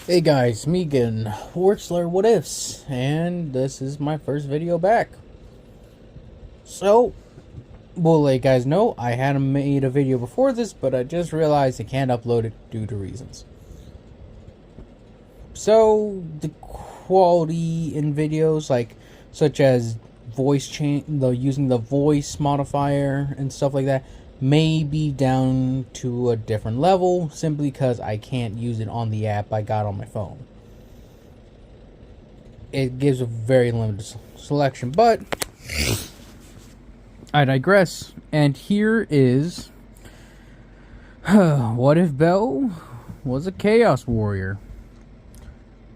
Hey guys, Megan, Wurtzler What Ifs, and this is my first video back. So, we'll let you guys know, I hadn't made a video before this, but I just realized I can't upload it due to reasons. So, the quality in videos, such as using the voice modifier and stuff like that, may be down to a different level simply because I can't use it on the app I got on my phone. It gives a very limited selection, but I digress. And here is what if Belle was a Chaos Warrior?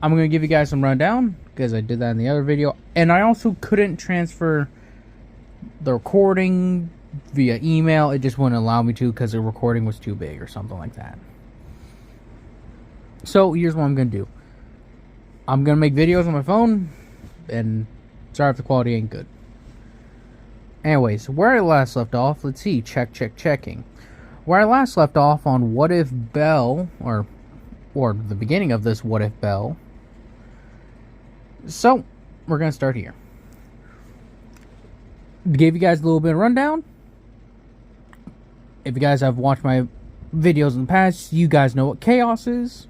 I'm going to give you guys some rundown because I did that in the other video, and I also couldn't transfer the recording via email. It just wouldn't allow me to because the recording was too big or something like that. So here's what I'm going to do. I'm going to make videos on my phone, and sorry if the quality ain't good. Anyways, where I last left off, let's see, checking. Where I last left off on What If Belle, or the beginning of this What If Belle. So, we're going to start here. Gave you guys a little bit of rundown. If you guys have watched my videos in the past, you guys know what chaos is.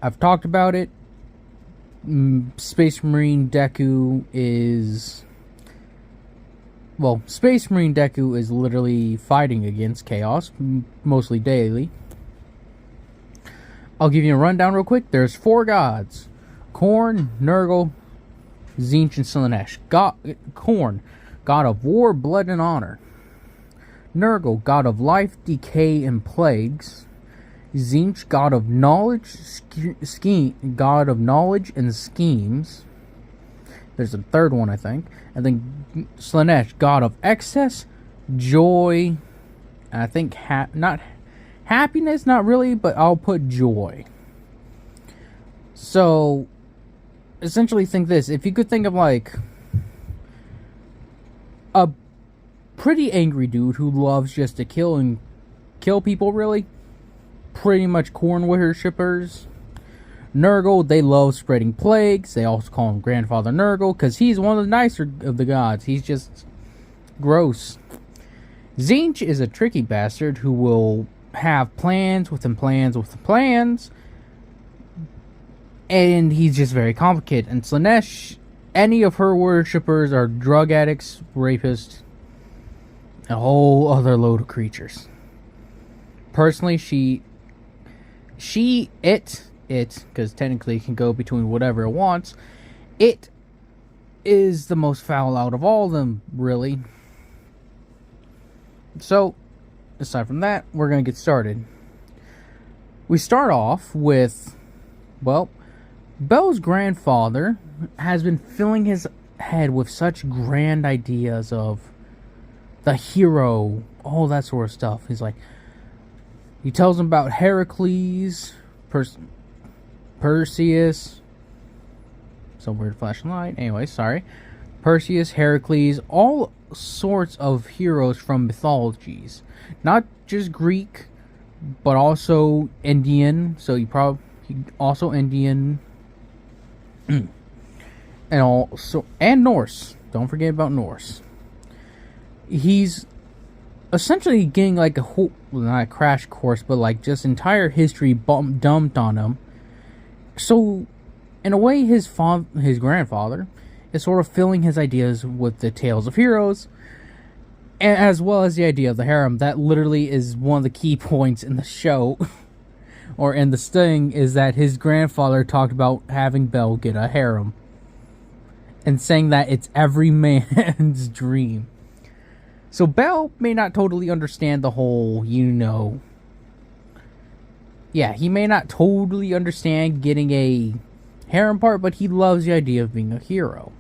I've talked about it. Space Marine Deku is... Well, Space Marine Deku is literally fighting against chaos, mostly daily. I'll give you a rundown real quick. There's 4 gods. Khorne, Nurgle, Tzeentch, and Slaanesh. Khorne, god of war, blood, and honor. Nurgle, god of life, decay, and plagues. Tzeentch, god of knowledge, god of knowledge and schemes. There's a third one, I think. And then Slaanesh, god of excess, joy, and I think not happiness, not really, but I'll put joy. So, essentially think this. If you could think of like a pretty angry dude who loves just to kill people, really. Pretty much Khorne worshippers. Nurgle, they love spreading plagues. They also call him Grandfather Nurgle because he's one of the nicer of the gods. He's just gross. Tzeentch is a tricky bastard who will have plans within plans within plans. And he's just very complicated. And Slaanesh, any of her worshippers are drug addicts, rapists, a whole other load of creatures. Personally, because technically it can go between whatever it wants, it is the most foul out of all of them, really. So, aside from that, we're going to get started. We start off with, well, Belle's grandfather has been filling his head with such grand ideas of the hero, all that sort of stuff. He's like, he tells him about Heracles, Perseus, some weird flashing light. Anyway, sorry. Perseus, Heracles, all sorts of heroes from mythologies. Not just Greek, but also Indian. So also Indian. and Norse. Don't forget about Norse. He's essentially getting like a whole, not a crash course, but like just entire history dumped on him. So, in a way, his grandfather is sort of filling his ideas with the tales of heroes, as well as the idea of the harem. That literally is one of the key points in the show, or in the sting, is that his grandfather talked about having Belle get a harem, and saying that it's every man's dream. So Belle may not totally understand the whole, he may not totally understand getting a harem part, but he loves the idea of being a hero.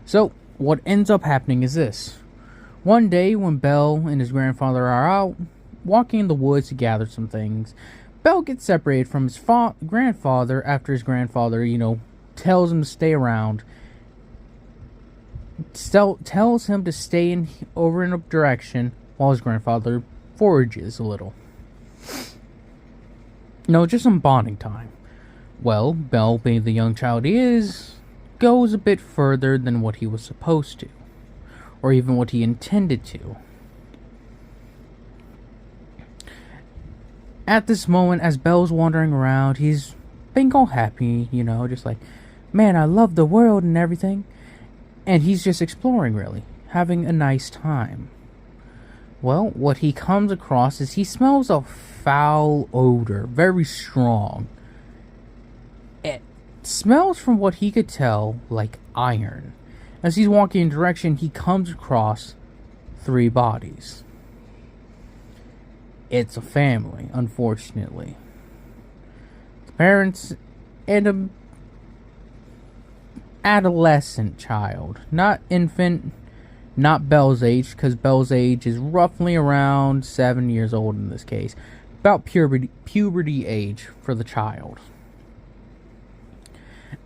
So, what ends up happening is this. One day, when Belle and his grandfather are out, walking in the woods to gather some things, Belle gets separated from his grandfather after his grandfather, tells him to stay around. Tells him to stay over in a direction while his grandfather forages a little. No, just some bonding time. Well, Belle, being the young child he is, goes a bit further than what he was supposed to, or even what he intended to. At this moment, as Belle's wandering around, he's being all happy, just like, man, I love the world and everything. And he's just exploring, really, having a nice time. Well, what he comes across is he smells a foul odor, very strong. It smells, from what he could tell, like iron. As he's walking in direction, he comes across 3 bodies. It's a family, unfortunately. The parents and a adolescent child. Not infant, not Belle's age, because Belle's age is roughly around 7 years old in this case. About puberty age for the child.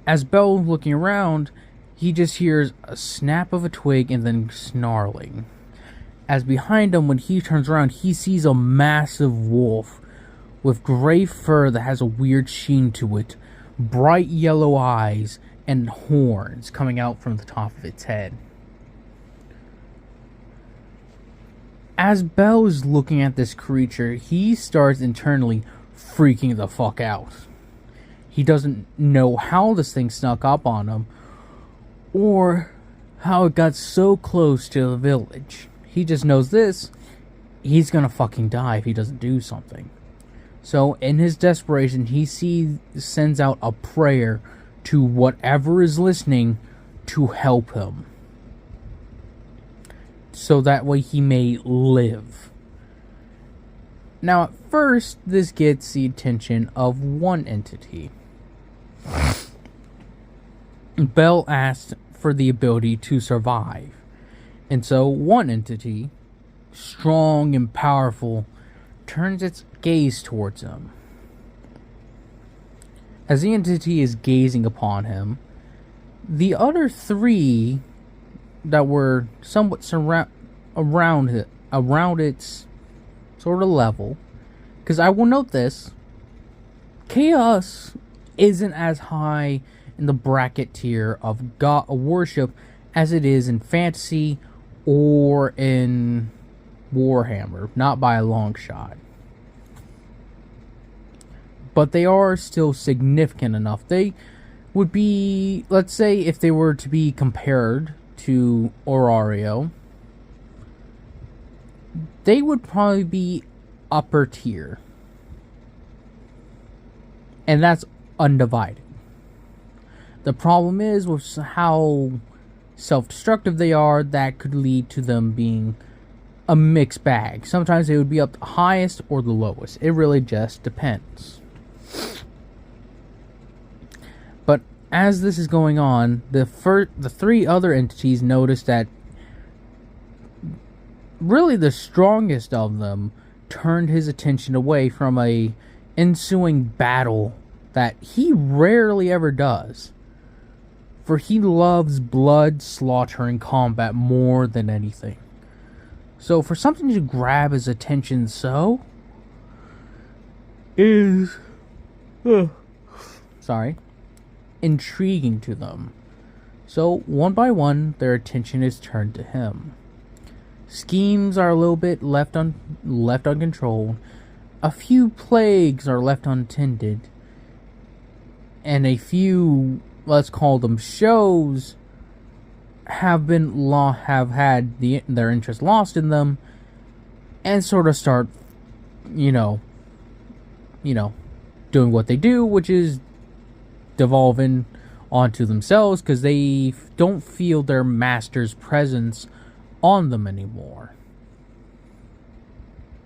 As Belle's looking around, he just hears a snap of a twig and then snarling. As behind him, when he turns around, he sees a massive wolf with gray fur that has a weird sheen to it, bright yellow eyes, and horns coming out from the top of its head. As Belle is looking at this creature, he starts internally freaking the fuck out. He doesn't know how this thing snuck up on him, or how it got so close to the village. He just knows this, he's gonna fucking die if he doesn't do something. So in his desperation, he sends out a prayer to whatever is listening to help him. So that way he may live. Now at first, this gets the attention of one entity. Belle asked for the ability to survive. And so one entity, strong and powerful, turns its gaze towards him. As the entity is gazing upon him, the other 3 that were somewhat around its sort of level, because I will note this, chaos isn't as high in the bracket tier of god worship as it is in fantasy or in Warhammer, not by a long shot. But they are still significant enough. They would be, let's say, if they were to be compared to Orario, they would probably be upper tier. And that's undivided. The problem is with how self-destructive they are, that could lead to them being a mixed bag. Sometimes they would be up the highest or the lowest. It really just depends. But as this is going on, the 3 other entities notice that really the strongest of them turned his attention away from a ensuing battle that he rarely ever does. For he loves blood, slaughter, and combat more than anything. So for something to grab his attention so is intriguing to them. So one by one, their attention is turned to him. Schemes are a little bit left uncontrolled. A few plagues are left untended. And a few, let's call them shows, have had their interest lost in them, and sort of start, doing what they do, which is devolving onto themselves because they don't feel their master's presence on them anymore.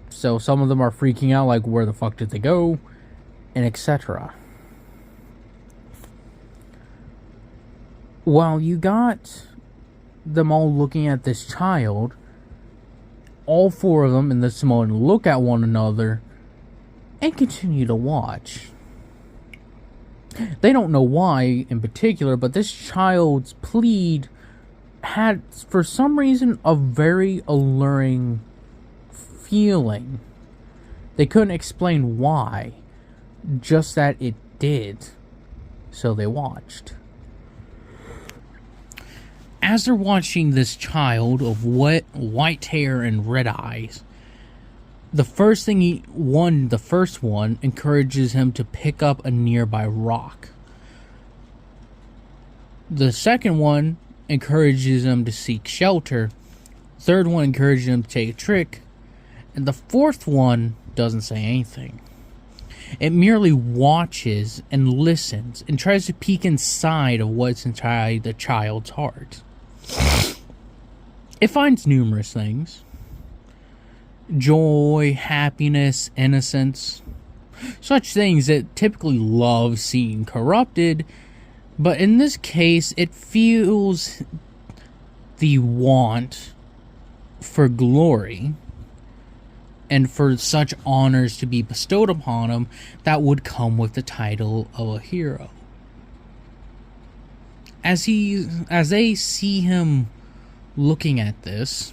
So some of them are freaking out, like, where the fuck did they go, and etc. While you got them all looking at this child, all 4 of them in this moment look at one another and continue to watch. They don't know why in particular, but this child's plead had, for some reason, a very alluring feeling. They couldn't explain why, just that it did. So they watched. As they're watching this child of wet, white hair and red eyes, the first one encourages him to pick up a nearby rock. The second one encourages him to seek shelter. Third one encourages him to take a trick. And the fourth one doesn't say anything. It merely watches and listens and tries to peek inside of what's inside the child's heart. It finds numerous things. Joy, happiness, innocence. Such things it typically loves seeing corrupted, but in this case it feels the want for glory and for such honors to be bestowed upon him that would come with the title of a hero. As they see him looking at this,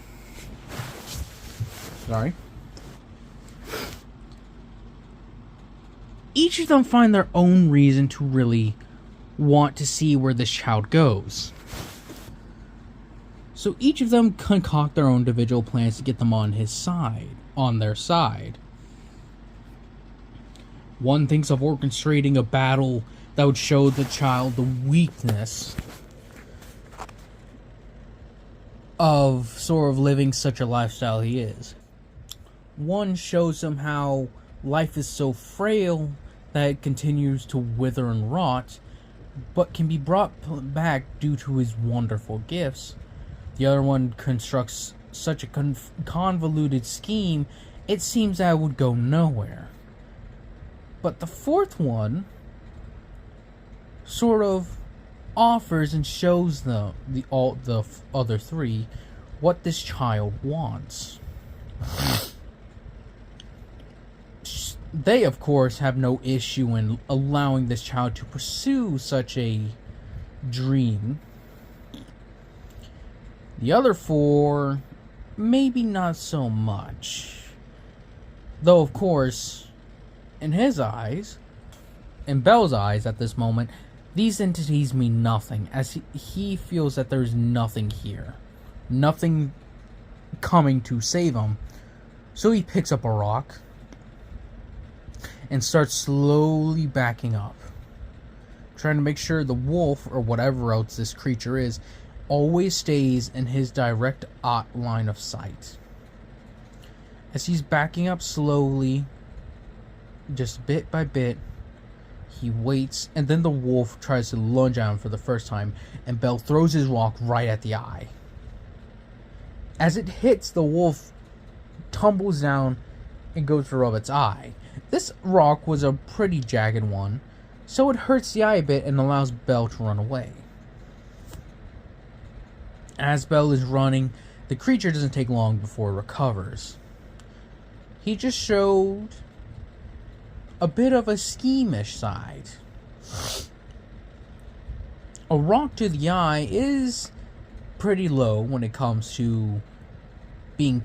each of them find their own reason to really want to see where this child goes. So each of them concoct their own individual plans to get them on their side. One thinks of orchestrating a battle that would show the child the weakness of sort of living such a lifestyle he is. One shows him how life is so frail that it continues to wither and rot, but can be brought back due to his wonderful gifts. The other one constructs such a convoluted scheme, it seems that it would go nowhere. But the fourth one sort of offers and shows the other three what this child wants. They, of course, have no issue in allowing this child to pursue such a dream. The other four, maybe not so much. Though, of course, in his eyes, in Belle's eyes at this moment, these entities mean nothing, as he feels that there's nothing here. Nothing coming to save him. So he picks up a rock and starts slowly backing up, trying to make sure the wolf, or whatever else this creature is, always stays in his direct line of sight. As he's backing up slowly, just bit by bit, he waits, and then the wolf tries to lunge at him for the first time, and Belle throws his rock right at the eye. As it hits, the wolf tumbles down and goes to rub its eye. This rock was a pretty jagged one, so it hurts the eye a bit and allows Belle to run away. As Belle is running, the creature doesn't take long before it recovers. He just showed a bit of a schemish side. A rock to the eye is pretty low when it comes to being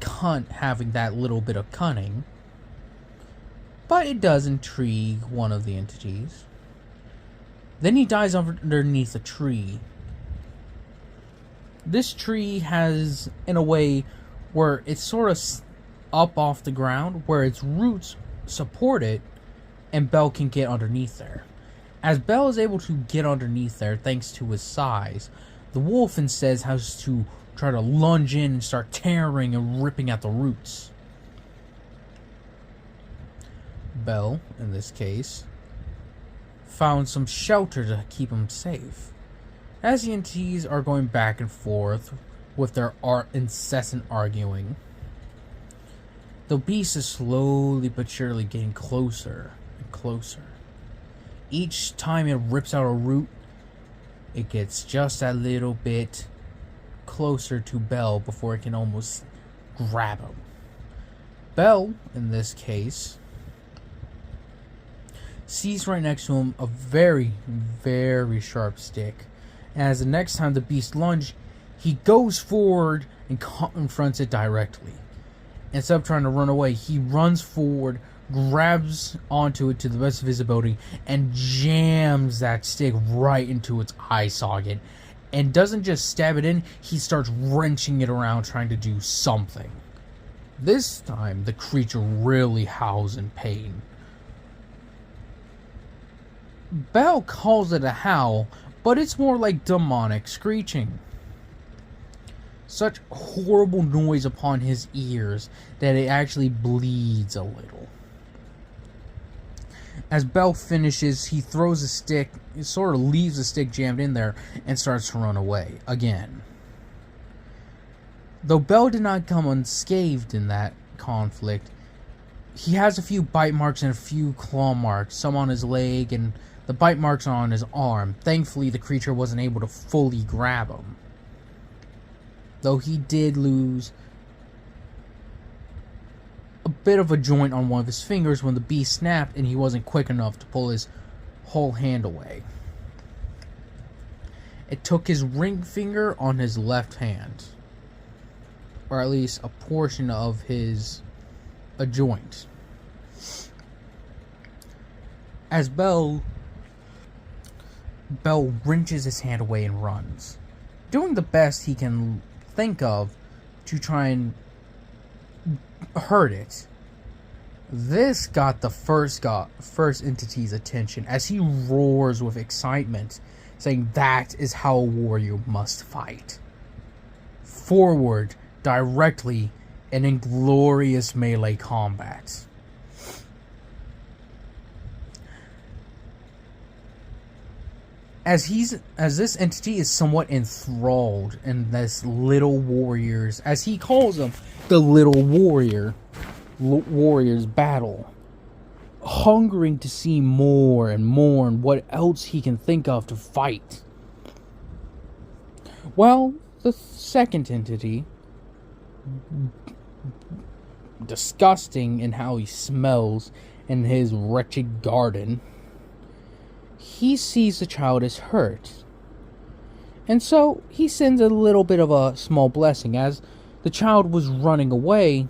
having that little bit of cunning, but it does intrigue one of the entities. Then he dives underneath a tree. This tree has, in a way, where it's sort of up off the ground, where its roots support it, and Belle can get underneath there. As Belle is able to get underneath there thanks to his size, the wolf instead has to try to lunge in and start tearing and ripping at the roots. Belle, in this case, found some shelter to keep him safe. As the entities are going back and forth with their incessant arguing, the beast is slowly but surely getting closer and closer. Each time it rips out a root, it gets just a little bit closer to Belle before it can almost grab him. Belle, in this case, sees right next to him a very, very sharp stick. As the next time the beast lunges, he goes forward and confronts it directly. Instead of trying to run away, he runs forward, grabs onto it to the best of his ability, and jams that stick right into its eye socket. And doesn't just stab it in, he starts wrenching it around trying to do something. This time, the creature really howls in pain. Belle calls it a howl, but it's more like demonic screeching. Such horrible noise upon his ears that it actually bleeds a little. As Belle finishes, he throws a stick, sort of leaves the stick jammed in there, and starts to run away again. Though Belle did not come unscathed in that conflict, he has a few bite marks and a few claw marks, some on his leg, and the bite marks are on his arm. Thankfully, the creature wasn't able to fully grab him, though he did lose a bit of a joint on one of his fingers when the beast snapped and he wasn't quick enough to pull his whole hand away. It took his ring finger on his left hand, or at least a portion of a joint. As Belle wrenches his hand away and runs, doing the best he can think of to try and hurt it. This got the first entity's attention as he roars with excitement, saying that is how a warrior must fight. Forward, directly, and in glorious melee combat. As this entity is somewhat enthralled in this little warrior's, as he calls them, the little warrior's battle, hungering to see more and more and what else he can think of to fight. Well, the second entity, disgusting in how he smells in his wretched garden, he sees the child is hurt. And so he sends a little bit of a small blessing. As the child was running away,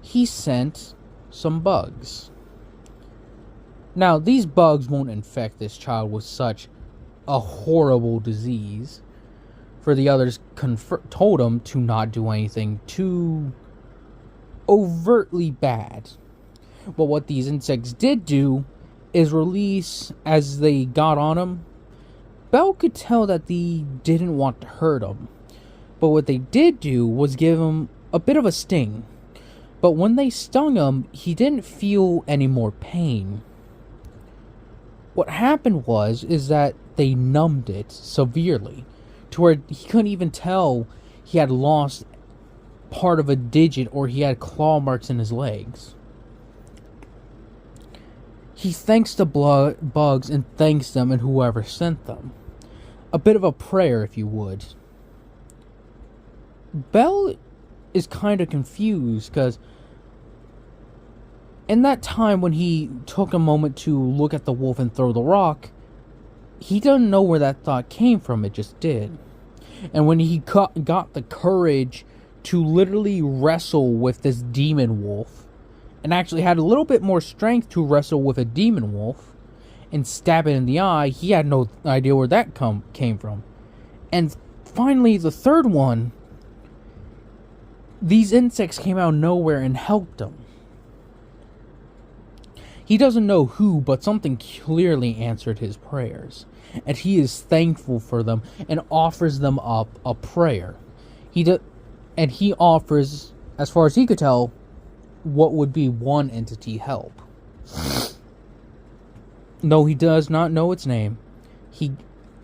he sent some bugs. Now, these bugs won't infect this child with such a horrible disease, for the others told him to not do anything too overtly bad. But what these insects did do is release, as they got on him, Belle could tell that they didn't want to hurt him. But what they did do was give him a bit of a sting. But when they stung him, he didn't feel any more pain. What happened is that they numbed it severely, to where he couldn't even tell he had lost part of a digit or he had claw marks in his legs. He thanks the bugs and thanks them and whoever sent them. A bit of a prayer, if you would. Belle is kind of confused, because in that time when he took a moment to look at the wolf and throw the rock, he doesn't know where that thought came from, it just did. And when he got the courage to literally wrestle with this demon wolf, and actually had a little bit more strength to wrestle with a demon wolf and stab it in the eye, he had no idea where that came from. And finally, the third one, these insects came out of nowhere and helped him. He doesn't know who, but something clearly answered his prayers, and he is thankful for them and offers them up a prayer. And he offers, as far as he could tell, what would be one entity help. Though he does not know its name, he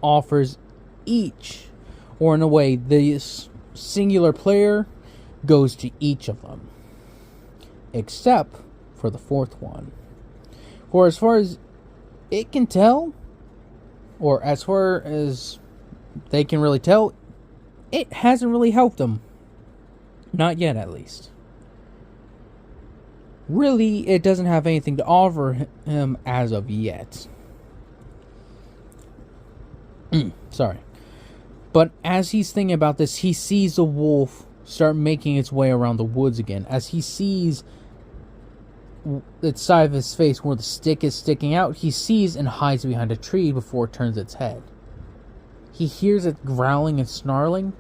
offers each, or in a way, this singular player goes to each of them, except for the fourth one. For as far as it can tell, or as far as they can really tell, it hasn't really helped them. Not yet, at least. Really, it doesn't have anything to offer him as of yet. Sorry. But as he's thinking about this, he sees the wolf start making its way around the woods again. As he sees the side of his face where the stick is sticking out, he sees and hides behind a tree before it turns its head. He hears it growling and snarling.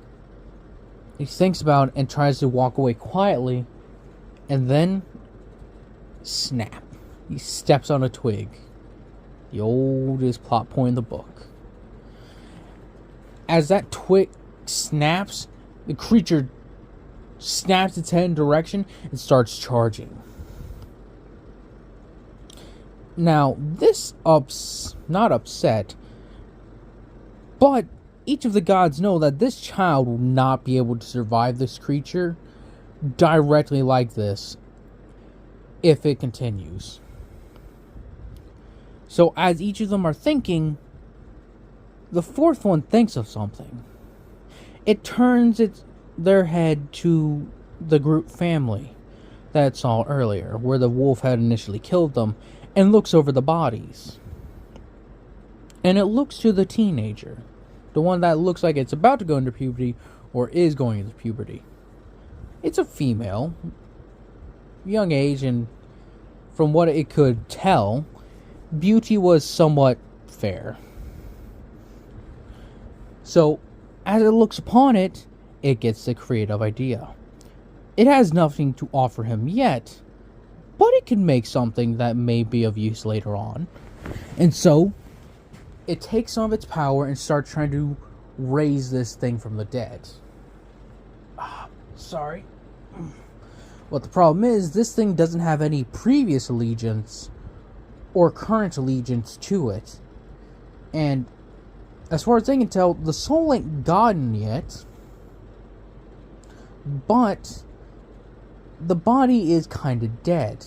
He thinks about it and tries to walk away quietly, and then snap. He steps on a twig. The oldest plot point in the book. As that twig snaps, the creature snaps its head in direction and starts charging. Now, this not upset, but each of the gods know that this child will not be able to survive this creature directly like this if it continues. So as each of them are thinking, the fourth one thinks of something. It turns their head to the group family that it saw earlier, where the wolf had initially killed them, and looks over the bodies. And it looks to the teenager, the one that looks like it's about to go into puberty or is going into puberty. It's a female, young age, and from what it could tell, beauty was somewhat fair. So, as it looks upon it, it gets the creative idea. It has nothing to offer him yet, but it can make something that may be of use later on. And so, it takes some of its power and starts trying to raise this thing from the dead. Sorry. But the problem is, this thing doesn't have any previous allegiance or current allegiance to it. And as far as they can tell, the soul ain't gotten yet. But the body is kind of dead.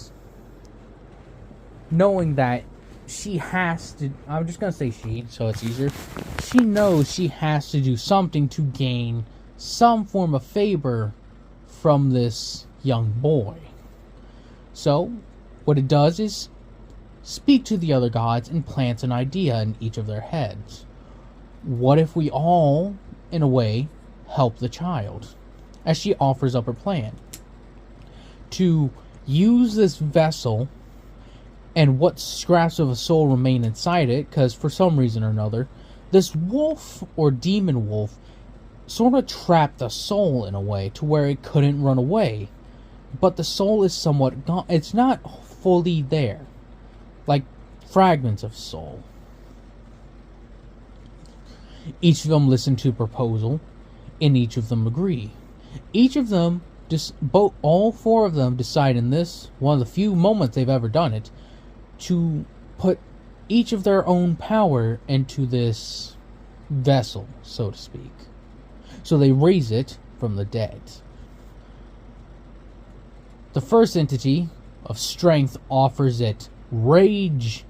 Knowing that she has to... I'm just going to say she, so it's easier. She knows she has to do something to gain some form of favor from this young boy. So, what it does is speak to the other gods and plants an idea in each of their heads. What if we all, in a way, help the child? As she offers up her plan. To use this vessel and what scraps of a soul remain inside it, because for some reason or another, this wolf or demon wolf sort of trapped the soul in a way to where it couldn't run away. But the soul is somewhat gone. It's not fully there. Like fragments of soul. Each of them listen to a proposal, and each of them agree. Each of them, all four of them decide in this, one of the few moments they've ever done it, to put each of their own power into this vessel, so to speak. So they raise it from the dead. The first entity of strength offers it rage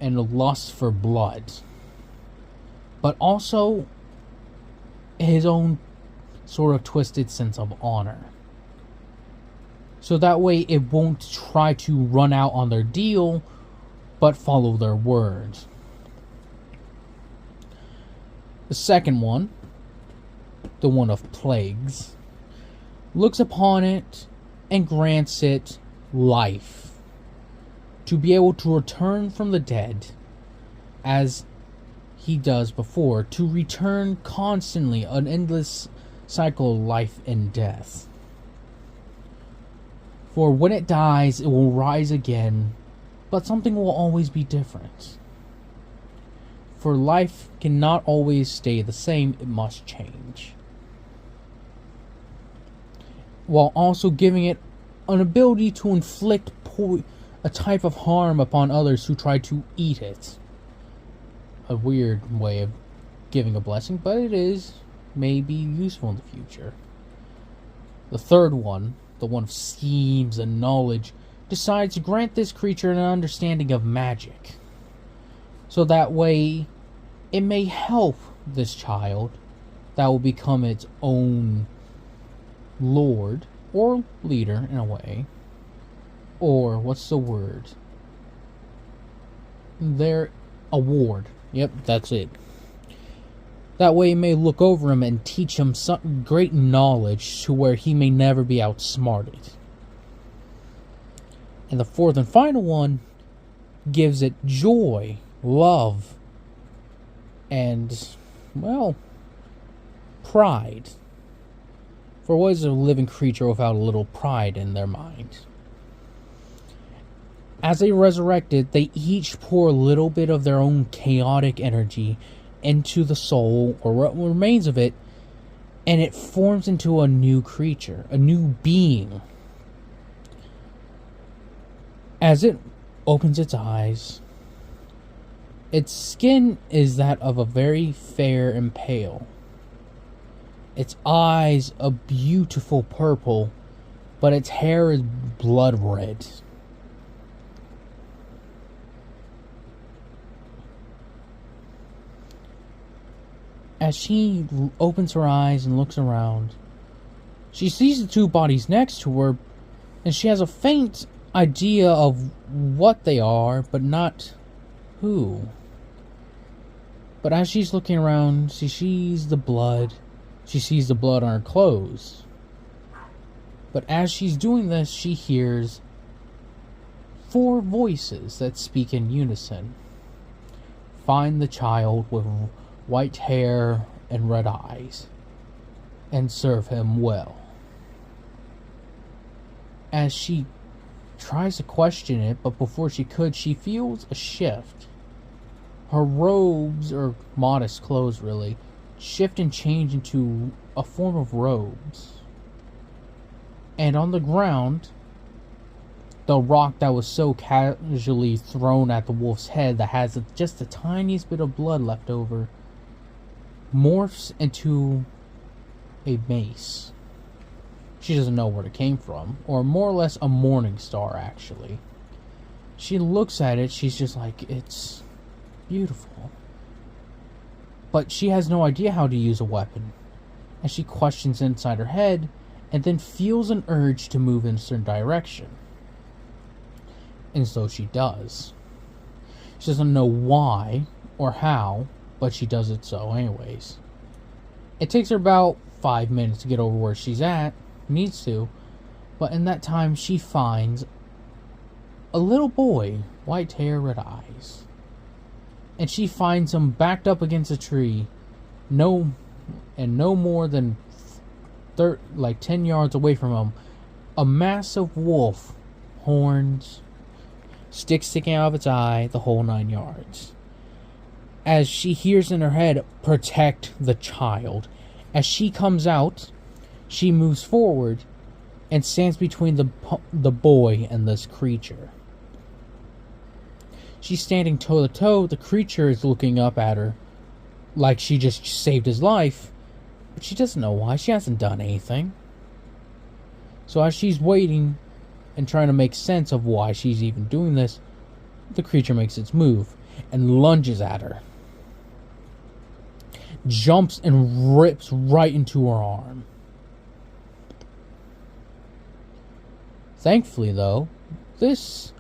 and a lust for blood, but also his own sort of twisted sense of honor. So that way it won't try to run out on their deal, but follow their word. The second one, the one of plagues, looks upon it and grants it life to be able to return from the dead as he does before, to return constantly, an endless cycle of life and death. For when it dies, it will rise again, but something will always be different. For life cannot always stay the same, it must change. While also giving it an ability to inflict a type of harm upon others who try to eat it. A weird way of giving a blessing, but it is maybe useful in the future. The third one, the one of schemes and knowledge, decides to grant this creature an understanding of magic. So that way, it may help this child that will become its own lord, or leader in a way. Or, what's the word? A ward. Yep, that's it. That way it may look over him and teach him some great knowledge to where he may never be outsmarted. And the fourth and final one gives it joy, love, and, well, pride. For what is a living creature without a little pride in their mind? As they resurrected, they each pour a little bit of their own chaotic energy into the soul, or what remains of it, and it forms into a new creature, a new being. As it opens its eyes, its skin is that of a very fair and pale. Its eyes a beautiful purple, but its hair is blood red. As she opens her eyes and looks around, she sees the two bodies next to her, and she has a faint idea of what they are, but not who. But as she's looking around, she sees the blood. She sees the blood on her clothes. But as she's doing this, she hears 4 voices that speak in unison. Find the child with white hair and red eyes, and serve him well. As she tries to question it, but before she could, she feels a shift. Her robes, or modest clothes really, shift and change into a form of robes. And on the ground, the rock that was so casually thrown at the wolf's head that has just the tiniest bit of blood left over morphs into a mace. She doesn't know where it came from, or more or less a morning star, actually. She looks at it, she's just like, it's beautiful. But she has no idea how to use a weapon, and she questions inside her head, and then feels an urge to move in a certain direction. And so she does. She doesn't know why or how, but she does it so anyways. It takes her about 5 minutes to get over where she's at, needs to, but in that time she finds a little boy, white hair, red eyes. And she finds him backed up against a tree, no more than 10 yards away from him, a massive wolf, horns, sticks sticking out of its eye, the whole 9 yards. As she hears in her head, protect the child. As she comes out, she moves forward and stands between the boy and this creature. She's standing toe to toe. The creature is looking up at her like she just saved his life, but she doesn't know why. She hasn't done anything. So as she's waiting and trying to make sense of why she's even doing this, the creature makes its move and lunges at her. Jumps and rips right into her arm. Thankfully, though, this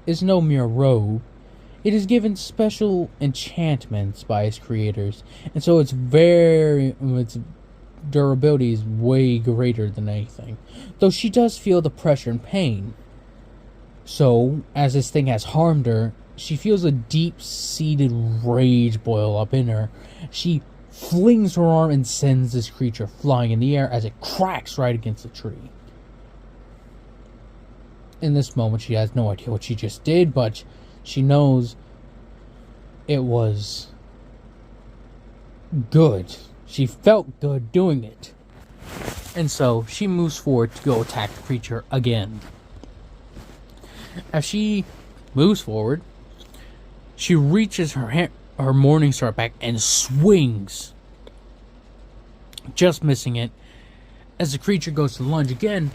is no mere robe. It is given special enchantments by its creators, and so its durability is way greater than anything. Though she does feel the pressure and pain. So, as this thing has harmed her, she feels a deep-seated rage boil up in her. She flings her arm and sends this creature flying in the air as it cracks right against the tree. In this moment, she has no idea what she just did, but she knows it was good. She felt good doing it. And so, she moves forward to go attack the creature again. As she moves forward, she reaches her morning star back and swings, just missing it. As the creature goes to lunge again,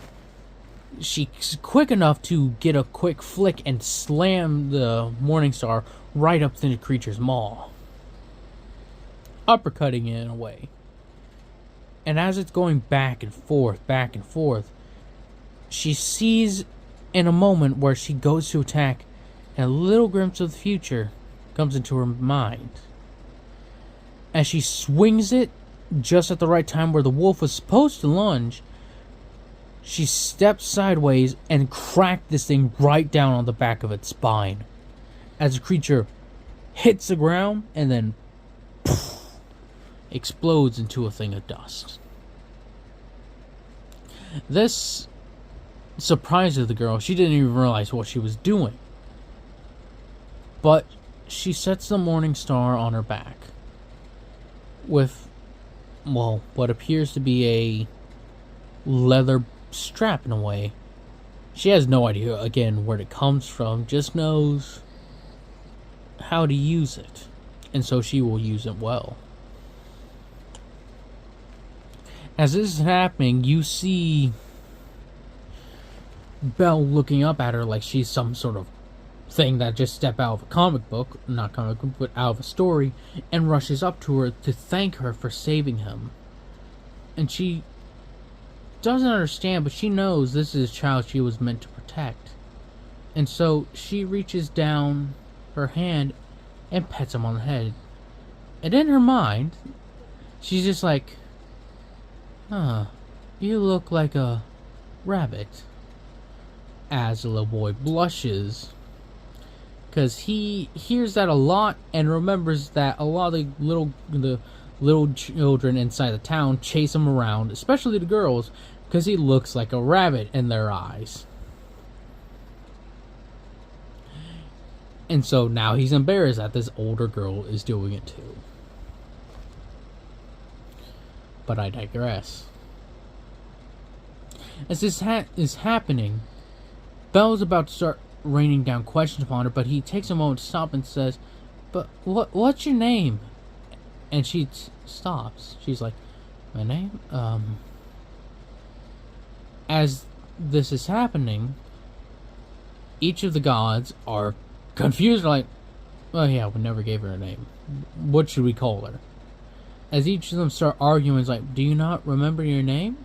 she's quick enough to get a quick flick and slam the morning star right up to the creature's maw, uppercutting it in a way. And as it's going back and forth, she sees in a moment where she goes to attack, and a little glimpse of the future comes into her mind. As she swings it just at the right time where the wolf was supposed to lunge, She steps sideways and cracked this thing right down on the back of its spine as the creature hits the ground and then poof, explodes into a thing of dust. This surprises the girl. She didn't even realize what she was doing. But she sets the morning star on her back with, well, what appears to be a leather strap in a way. She has no idea, again, where it comes from, just knows how to use it. And so she will use it well. As this is happening, you see Belle looking up at her like she's some sort of thing that just stepped out of a comic book, not comic book, but out of a story, and rushes up to her to thank her for saving him. And she doesn't understand, but she knows this is a child she was meant to protect. And so she reaches down her hand and pets him on the head. And in her mind, she's just like, huh, you look like a rabbit. As the little boy blushes, because he hears that a lot and remembers that a lot of the little children inside the town chase him around, especially the girls, because he looks like a rabbit in their eyes. And so now he's embarrassed that this older girl is doing it too. But I digress. As this is happening, Belle's about to start raining down questions upon her, but he takes a moment to stop and says, "But what's your name?" And she stops. She's like, "My name?" As this is happening, each of the gods are confused, like, "Oh yeah, we never gave her a name. What should we call her?" As each of them start arguing, it's like, "Do you not remember your name?"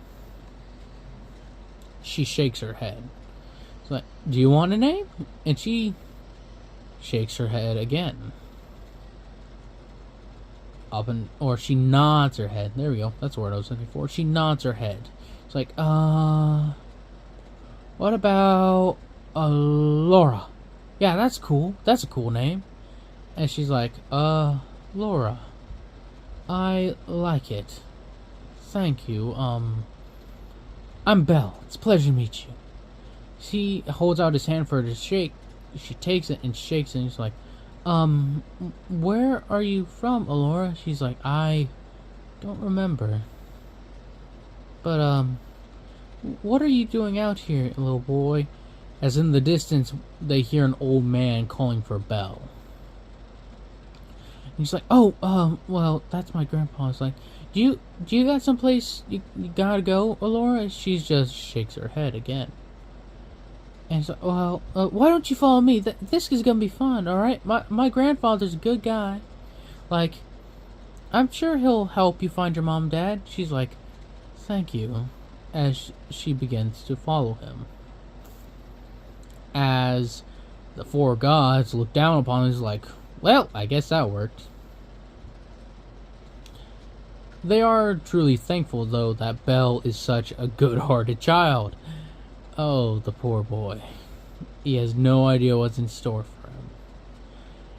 She shakes her head. It's like, "Do you want a name?" And she shakes her head again. Or she nods her head. There we go. That's the word I was looking for. She nods her head. It's like, what about Allora? Yeah, that's cool. That's a cool name. And she's like, Laura. I like it. Thank you. I'm Belle. It's a pleasure to meet you. He holds out his hand for her to shake. She takes it and shakes it, and he's like, where are you from, Allora? She's like, I don't remember. But, what are you doing out here, little boy? As in the distance, they hear an old man calling for Belle. And he's like, oh, well, that's my grandpa. He's like, do you got someplace you gotta go, Allora? She just shakes her head again. And he's like, well, why don't you follow me? This is gonna be fun, alright? My grandfather's a good guy. Like, I'm sure he'll help you find your mom and dad. She's like, thank you. As she begins to follow him. As the four gods look down upon him, he's like, well, I guess that worked. They are truly thankful, though, that Belle is such a good-hearted child. Oh, the poor boy. He has no idea what's in store for him.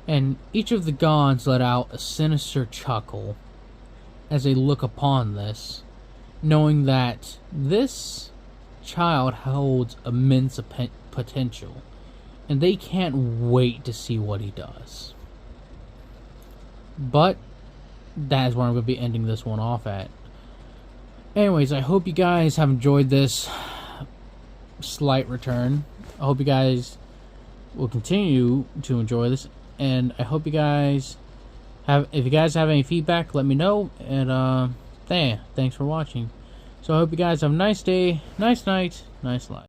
And each of the gods let out a sinister chuckle as they look upon this, knowing that this child holds immense potential, and they can't wait to see what he does. But that is where I'm going to be ending this one off at. Anyways, I hope you guys have enjoyed this slight return. I hope you guys will continue to enjoy this, and I hope you guys if you guys have any feedback, let me know. And thanks for watching. So I hope you guys have a nice day, nice night, nice life.